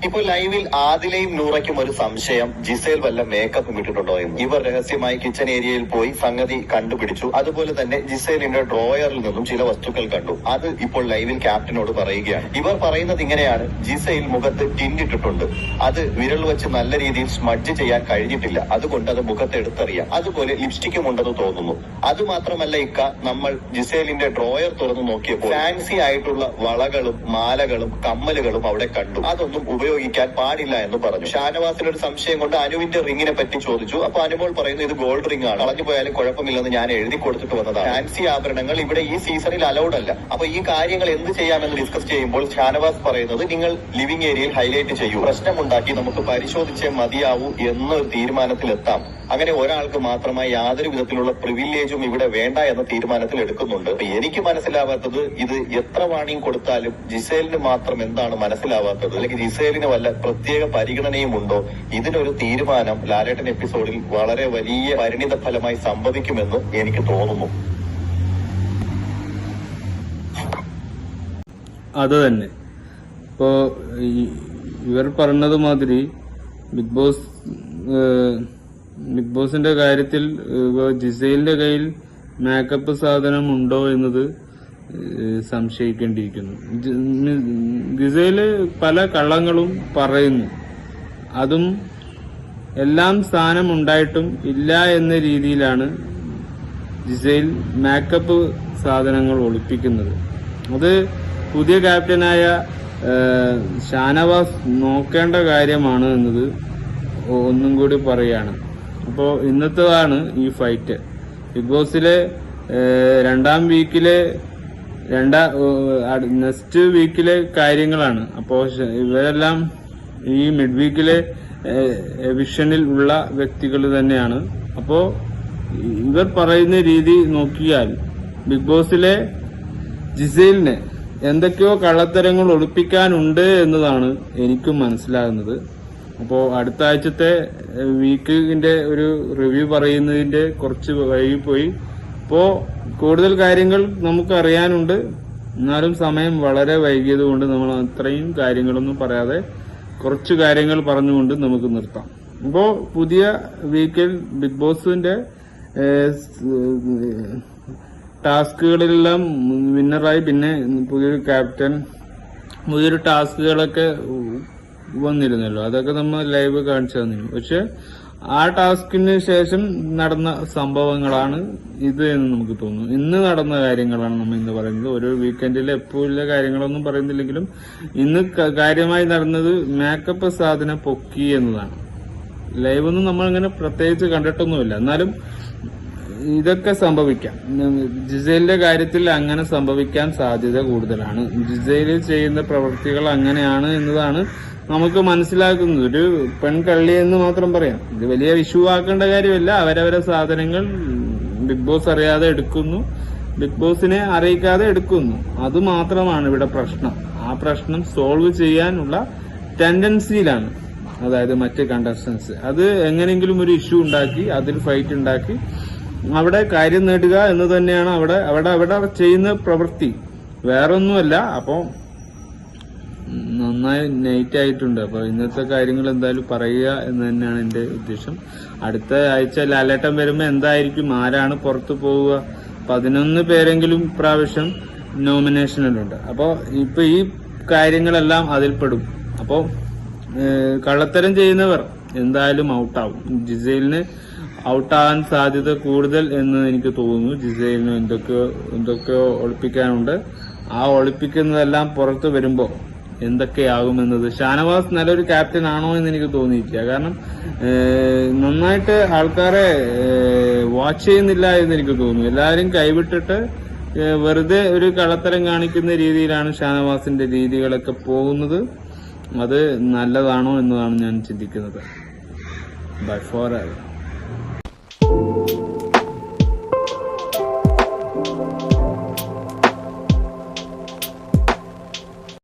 ഇപ്പോൾ ലൈവിൽ ആദിലയും നൂറയ്ക്കും ഒരു സംശയം, ജിസേൽ വല്ല മേക്കപ്പ് ഇട്ടിട്ടുണ്ടോ എന്ന്. ഇവർ രഹസ്യമായി കിച്ചൺ ഏരിയയിൽ പോയി സംഗതി കണ്ടുപിടിച്ചു. അതുപോലെ തന്നെ ജിസേലിന്റെ ഡ്രോയറിൽ നിന്നും ചില വസ്തുക്കൾ കണ്ടു. അത് ഇപ്പോൾ ലൈവിൽ ക്യാപ്റ്റനോട് പറയുകയാണ്. ഇവർ പറയുന്നത് ഇങ്ങനെയാണ്: ജിസേൽ മുഖത്ത് ടിന്നിട്ടിട്ടുണ്ട്, അത് വിരൽ വെച്ച് നല്ല രീതിയിൽ സ്മഡ്ജ് ചെയ്യാൻ കഴിഞ്ഞിട്ടില്ല, അതുകൊണ്ട് അത് മുഖത്ത് എടുത്തറിയാം. അതുപോലെ ലിപ്സ്റ്റിക്കും ഉണ്ടെന്ന് തോന്നുന്നു. അതുമാത്രമല്ല ഇക്ക, നമ്മൾ ജിസേലിന്റെ ഡ്രോയർ തുറന്നു നോക്കിയപ്പോൾ ഫാൻസി ആയിട്ടുള്ള വളകളും മാലകളും കമ്മലുകളും അവിടെ കണ്ടു. അതൊന്നും ഉപയോഗിക്കാൻ പാടില്ല എന്ന് പറഞ്ഞു. ഷാനവാസിന് ഒരു സംശയം കൊണ്ട് അനുവിന്റെ റിങ്ങിനെ പറ്റി ചോദിച്ചു. അപ്പൊ അനുമോൾ പറയുന്നു, ഇത് ഗോൾഡ് റിംഗ് ആണ്, കളഞ്ഞു പോയാലും കുഴപ്പമില്ലെന്ന് ഞാൻ എഴുതി കൊടുത്തിട്ട് വന്നതാണ്. ഫാൻസി ആഭരണങ്ങൾ ഇവിടെ ഈ സീസണിൽ അലൗഡ് അല്ല. അപ്പൊ ഈ കാര്യങ്ങൾ എന്ത് ചെയ്യാമെന്ന് ഡിസ്കസ് ചെയ്യുമ്പോൾ ഷാനവാസ് പറയുന്നത്, നിങ്ങൾ ലിവിംഗ് ഏരിയയിൽ ഹൈലൈറ്റ് ചെയ്യൂ, പ്രശ്നമുണ്ടാക്കി നമുക്ക് പരിശോധിച്ചേ മതിയാവൂ എന്നൊരു തീരുമാനത്തിലെത്താം. അങ്ങനെ ഒരാൾക്ക് മാത്രമായി യാതൊരു വിധത്തിലുള്ള പ്രിവിലേജും ഇവിടെ വേണ്ട എന്ന തീരുമാനത്തിൽ എടുക്കുന്നുണ്ട്. എനിക്ക് മനസ്സിലാവാത്തത്, ഇത് എത്ര വാണിംഗ് കൊടുത്താലും ജിസേലിന് മാത്രം എന്താണ് മനസ്സിലാവാത്തത്? അല്ലെങ്കിൽ ജിസേലിന് വല്ല പ്രത്യേക പരിഗണനയും ഉണ്ടോ? ഇതിനൊരു തീരുമാനം ലാലേട്ടൻ എപ്പിസോഡിൽ വളരെ വലിയ പരിണിത ഫലമായി സംഭവിക്കുമെന്ന് എനിക്ക് തോന്നുന്നു. അത് തന്നെ ഇപ്പോ ഇവർ പറഞ്ഞത് മാതിരി ബിഗ് ബോസിന്റെ കാര്യത്തിൽ ജിസേലിന്റെ കയ്യിൽ മേക്കപ്പ് സാധനം ഉണ്ടോ എന്നത് സംശയിക്കേണ്ടിയിരിക്കുന്നു. ജിസേല് പല കള്ളങ്ങളും പറയുന്നു, അതും എല്ലാം സ്ഥാനം ഉണ്ടായിട്ടും ഇല്ല എന്ന രീതിയിലാണ് ജിസേൽ മേക്കപ്പ് സാധനങ്ങൾ ഒളിപ്പിക്കുന്നത്. അത് പുതിയ ക്യാപ്റ്റനായ ഷാനവാസ് നോക്കേണ്ട കാര്യമാണ് എന്നത് ഒന്നും കൂടി പറയാണ്. അപ്പോൾ ഇന്നത്തേതാണ് ഈ ഫൈറ്റ്. ബിഗ് ബോസിലെ രണ്ടാം വീക്കിലെ നെക്സ്റ്റ് വീക്കിലെ കാര്യങ്ങളാണ്. അപ്പോൾ ഇവരെല്ലാം ഈ മിഡ് വീക്കിലെ എവിഷനിൽ ഉള്ള വ്യക്തികൾ തന്നെയാണ്. അപ്പോൾ ഇവർ പറയുന്ന രീതി നോക്കിയാൽ ബിഗ് ബോസിലെ ജിസേലിനെ എന്തൊക്കെയോ കള്ളത്തരങ്ങൾ ഒളിപ്പിക്കാനുണ്ട് എന്നതാണ് എനിക്കും മനസ്സിലാകുന്നത്. അപ്പോൾ അടുത്ത ആഴ്ചത്തെ വീക്കിന്റെ ഒരു റിവ്യൂ പറയുന്നതിന്റെ കുറച്ച് വൈകിപ്പോയി. അപ്പോൾ കൂടുതൽ കാര്യങ്ങൾ നമുക്ക് അറിയാനുണ്ട്. എന്നാലും സമയം വളരെ വൈകിയത് കൊണ്ട് നമ്മൾ അത്രയും കാര്യങ്ങളൊന്നും പറയാതെ കുറച്ച് കാര്യങ്ങൾ പറഞ്ഞുകൊണ്ട് നമുക്ക് നിർത്താം. അപ്പോൾ പുതിയ വീക്കിൽ ബിഗ് ബോസിന്റെ ടാസ്കുകളിലെല്ലാം വിന്നറായി, പിന്നെ പുതിയൊരു ക്യാപ്റ്റൻ, പുതിയൊരു ടാസ്കുകളൊക്കെ വന്നിരുന്നല്ലോ, അതൊക്കെ നമ്മൾ ലൈവ് കാണിച്ചു തന്നിരുന്നു. പക്ഷെ ആ ടാസ്കിന് ശേഷം നടന്ന സംഭവങ്ങളാണ് ഇത് എന്ന് നമുക്ക് തോന്നുന്നു. ഇന്ന് നടന്ന കാര്യങ്ങളാണ് നമ്മൾ ഇന്ന് പറയുന്നത്. ഒരു വീക്കെൻഡിൽ എപ്പോഴുള്ള കാര്യങ്ങളൊന്നും പറയുന്നില്ലെങ്കിലും ഇന്ന് കാര്യമായി നടന്നത് മേക്കപ്പ് സാധനം പൊക്കി എന്നതാണ്. ലൈവൊന്നും നമ്മൾ അങ്ങനെ പ്രത്യേകിച്ച് കണ്ടിട്ടൊന്നുമില്ല. എന്നാലും ഇതൊക്കെ സംഭവിക്കാം. ജിസേലിന്റെ കാര്യത്തിൽ അങ്ങനെ സംഭവിക്കാൻ സാധ്യത കൂടുതലാണ്. ജിസേൽ ചെയ്യുന്ന പ്രവൃത്തികൾ അങ്ങനെയാണ് എന്നതാണ് നമുക്ക് മനസ്സിലാക്കുന്നത്. ഒരു പെൺകള്ളി എന്ന് മാത്രം പറയാം. ഇത് വലിയ ഇഷ്യൂ ആക്കേണ്ട കാര്യമല്ല. അവരവരെ സാധനങ്ങൾ ബിഗ് ബോസ് അറിയാതെ എടുക്കുന്നു, ബിഗ് ബോസിനെ അറിയിക്കാതെ എടുക്കുന്നു. അത് മാത്രമാണ് ഇവിടെ പ്രശ്നം. ആ പ്രശ്നം സോൾവ് ചെയ്യാനുള്ള ടെൻഡൻസിയിലാണ്, അതായത് മറ്റ് കണ്ടസ്റ്റൻസ്. അത് എങ്ങനെയെങ്കിലും ഒരു ഇഷ്യൂ ഉണ്ടാക്കി അതിൽ ഫൈറ്റ് ഉണ്ടാക്കി അവിടെ കാര്യം നേടുക എന്ന് തന്നെയാണ് അവിടെ ചെയ്യുന്ന പ്രവൃത്തി, വേറൊന്നുമല്ല. അപ്പോ നന്നായി നൈറ്റ് ആയിട്ടുണ്ട്. അപ്പൊ ഇന്നത്തെ കാര്യങ്ങൾ എന്തായാലും പറയുക എന്ന് തന്നെയാണ് എന്റെ ഉദ്ദേശം. അടുത്ത ആഴ്ച ലാലേട്ടൻ വരുമ്പോ എന്തായിരിക്കും, ആരാണ് പുറത്തു പോവുക? 11 പേരെങ്കിലും പ്രാവശ്യം നോമിനേഷനിലുണ്ട്. അപ്പോ ഇപ്പൊ ഈ കാര്യങ്ങളെല്ലാം അതിൽപ്പെടും. അപ്പോ കള്ളത്തരം ചെയ്യുന്നവർ എന്തായാലും ഔട്ടാവും. ജിസേലിന് ഔട്ടാകാൻ സാധ്യത കൂടുതൽ എന്ന് എനിക്ക് തോന്നുന്നു. ജിസേലിന് എന്തൊക്കെയോ ഒളിപ്പിക്കാനുണ്ട്. ആ ഒളിപ്പിക്കുന്നതെല്ലാം പുറത്തു വരുമ്പോ എന്തൊക്കെയാകുമെന്നത്. ഷാനവാസ് നല്ലൊരു ക്യാപ്റ്റൻ ആണോ എന്ന് എനിക്ക് തോന്നിയിട്ടില്ല. കാരണം നന്നായിട്ട് ആൾക്കാരെ വാച്ച് ചെയ്യുന്നില്ല എന്ന് എനിക്ക് തോന്നുന്നു. എല്ലാവരും കൈവിട്ടിട്ട് വെറുതെ ഒരു കള്ളത്തരം കാണിക്കുന്ന രീതിയിലാണ് ഷാനവാസിന്റെ രീതികളൊക്കെ പോകുന്നത്. അത് നല്ലതാണോ എന്നതാണ് ഞാൻ ചിന്തിക്കുന്നത്. By four